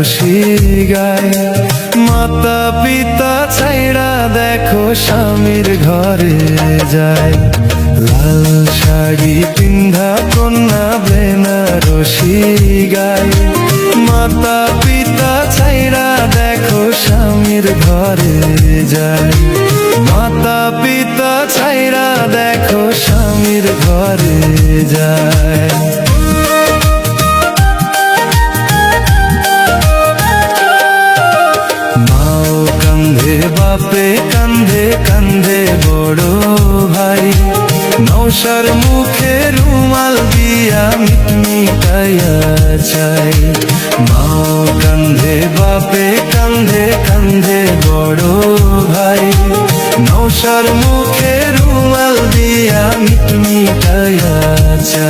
রশি গায়। মাতা পিতা ছাইড়া দেখো স্বামীর ঘরে যায়। লাল শাড়ি পিন্ধা কন্যা বেনারসি গায়। মাতা পিতা ছাইড়া দেখো স্বামীর ঘরে যায়। মাতা পিতা ছাইড়া দেখো স্বামীর ঘরে যায়। মাও কান্ধে বাপে কান্ধে কান্ধে বড় ভাই। নৌসার মুখে রুমাল দিয়া মিটমিটাইয়া চাই। মাও কান্ধে বাপে কান্ধে কান্ধে বড় ভাই। নৌসার মুখে রুমাল দিয়া মিটমিটাইয়া চাই।